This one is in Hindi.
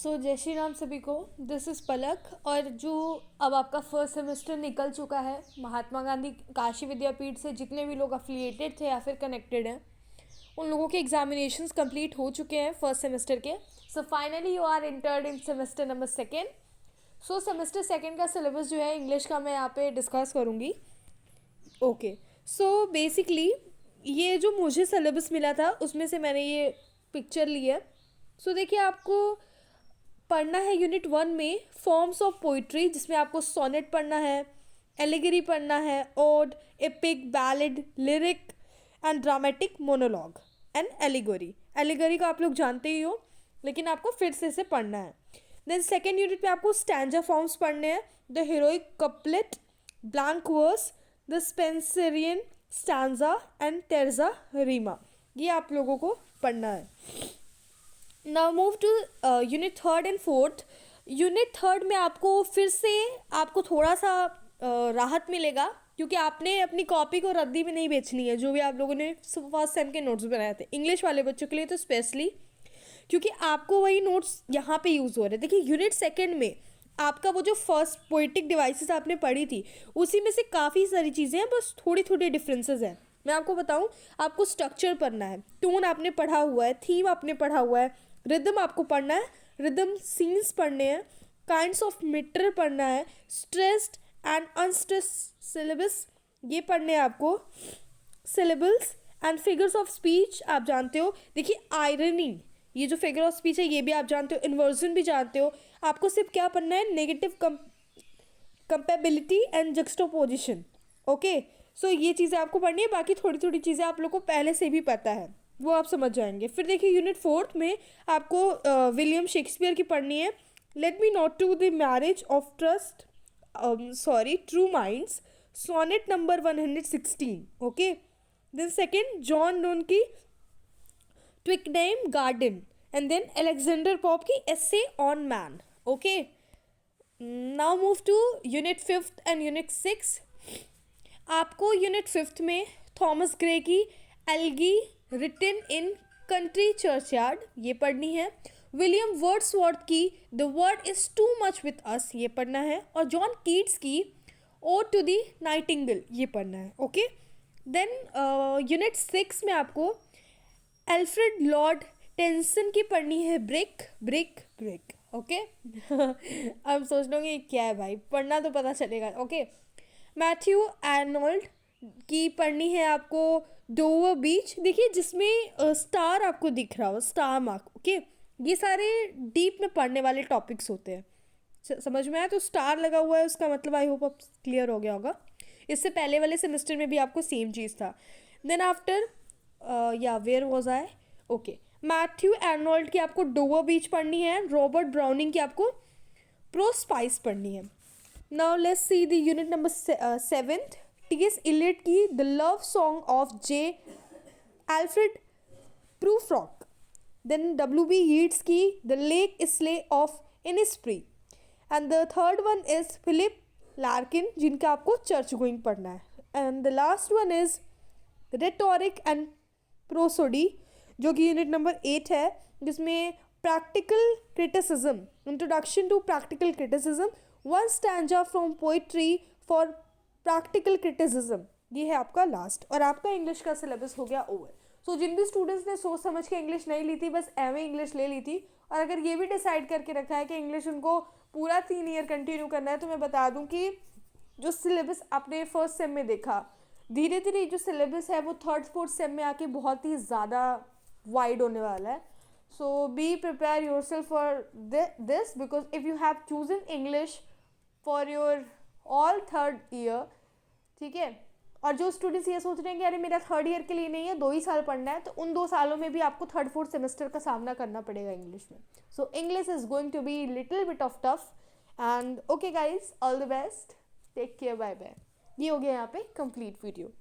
जय श्री राम सभी को। दिस इज़ पलक। और जो अब आपका फर्स्ट सेमेस्टर निकल चुका है, महात्मा गांधी काशी विद्यापीठ से जितने भी लोग अफिलिएटेड थे या फिर कनेक्टेड हैं, उन लोगों के एग्जामिनेशंस कंप्लीट हो चुके हैं फर्स्ट सेमेस्टर के। So finally you are entered in semester number second. Semester second का सिलेबस जो है इंग्लिश का मैं यहाँ पे डिस्कस करूँगी। ओके, सो बेसिकली ये जो मुझे सिलेबस मिला था उसमें से मैंने ये पिक्चर ली है। देखिए, आपको पढ़ना है यूनिट 1 में फॉर्म्स ऑफ पोइट्री, जिसमें आपको सोनेट पढ़ना है, एलिगरी पढ़ना है, ode, epic, ballad, lyric and dramatic, monologue and allegory. Allegory को आप लोग जानते ही हो, लेकिन आपको फिर से इसे पढ़ना है। देन सेकेंड यूनिट में आपको स्टैंजा फॉर्म्स पढ़ने हैं, the heroic couplet, blank verse, the Spenserian stanza and terza rima. ये आप लोगों को पढ़ना है। Now move to unit third and fourth. Unit third में आपको फिर से आपको थोड़ा सा राहत मिलेगा, क्योंकि आपने अपनी कॉपी को रद्दी में नहीं बेचनी है, जो भी आप लोगों ने फर्स्ट सेम के नोट्स बनाए थे इंग्लिश वाले बच्चों के लिए तो स्पेशली, क्योंकि आपको वही नोट्स यहाँ पे यूज़ हो रहे हैं। देखिए, यूनिट सेकेंड में आपका वो जो फर्स्ट पोइटिक डिवाइसेस आपने पढ़ी थी उसी में से काफ़ी सारी चीज़ें हैं, बस थोड़ी थोड़ी डिफरेंसेस हैं। मैं आपको बताऊं, आपको स्ट्रक्चर पढ़ना है, टोन आपने पढ़ा हुआ है, थीम आपने पढ़ा हुआ है, रिदम आपको पढ़ना है, रिदम सीन्स पढ़ने हैं, काइंड्स ऑफ मीटर पढ़ना है, स्ट्रेस्ड एंड अनस्ट्रेस्ड सिलेबस ये पढ़ने हैं आपको, syllables and figures of speech आप जानते हो। देखिए, आयरनी, ये जो फिगर ऑफ स्पीच है ये भी आप जानते हो, इन्वर्जन भी जानते हो। आपको सिर्फ क्या पढ़ना है, नेगेटिव कंपेबिलिटी एंड जक्स्टोपोजिशन। ओके, ये चीज़ें आपको पढ़नी है, बाकी थोड़ी थोड़ी चीज़ें आप लोग को पहले से भी पता है, वो आप समझ जाएंगे। फिर देखिए, यूनिट फोर्थ में आपको विलियम शेक्सपियर की पढ़नी है, let me not to the marriage of true minds, sonnet number 116। Okay, then second John Donne की Twickenham garden, and then Alexander Pope की essay on man. Okay, now move to unit fifth and unit six. आपको यूनिट फिफ्थ में थॉमस ग्रे की elegy written in country churchyard ये पढ़नी है, विलियम वर्ड्सवर्थ की the world is too much with us ये पढ़ना है, और जॉन कीट्स की ओड टू द नाइटिंगेल ये पढ़ना है। ओके, देन यूनिट सिक्स में आपको एल्फ्रेड लॉर्ड टेंसन की पढ़नी है, ब्रिक ब्रिक ब्रिक। ओके, अब सोच लोगे क्या है भाई, पढ़ना तो पता चलेगा। ओके, मैथ्यू आर्नोल्ड की पढ़नी है आपको डोवर बीच। देखिए, जिसमें स्टार आपको दिख रहा हो, स्टार मार्क। ओके, ये सारे डीप में पढ़ने वाले टॉपिक्स होते हैं, समझ में आया? तो स्टार लगा हुआ है उसका मतलब आई होप अब क्लियर हो गया होगा। इससे पहले वाले सेमेस्टर में भी आपको सेम चीज़ था। Then after where was I. Okay, Matthew Arnold की आपको डोवर बीच पढ़नी है, रॉबर्ट ब्राउनिंग की आपको प्रोस्पाइस पढ़नी है। Now let's see the unit number seventh. T S. Eliot की the love song of J. Alfred Prufrock. Then W.B. Yeats की the lake isle of Innisfree, and the third one is Philip Larkin, जिनका आपको चर्च गोइंग पढ़ना है, and the last one is rhetoric and prosody, जो कि यूनिट नंबर 8 है, जिसमें practical criticism, introduction to practical criticism, one stanza from poetry for practical criticism, ये है आपका लास्ट, और आपका इंग्लिश का सिलेबस हो गया ओवर। जिन भी स्टूडेंट्स ने सोच समझ के इंग्लिश नहीं ली थी, बस एवं इंग्लिश ले ली थी, और अगर ये भी डिसाइड करके रखा है कि इंग्लिश उनको पूरा 3 ईयर कंटिन्यू करना है, तो मैं बता दूं कि जो सिलेबस आपने फर्स्ट सेम में देखा, धीरे धीरे जो सिलेबस है वो थर्ड फोर्थ सेम में आके बहुत ही ज़्यादा वाइड होने वाला है। So be prepare yourself for this, because if you have chosen English for your all third year, ठीक है, और जो स्टूडेंट्स ये सोच रहे हैं कि अरे मेरा थर्ड ईयर के लिए नहीं है, 2 ही साल पढ़ना है, तो उन 2 सालों में भी आपको थर्ड फोर्थ सेमेस्टर का सामना करना पड़ेगा इंग्लिश में। So English is going to be little bit of tough, and okay guys, all the best, take care, bye bye. ये हो गया यहाँ पे कंप्लीट वीडियो।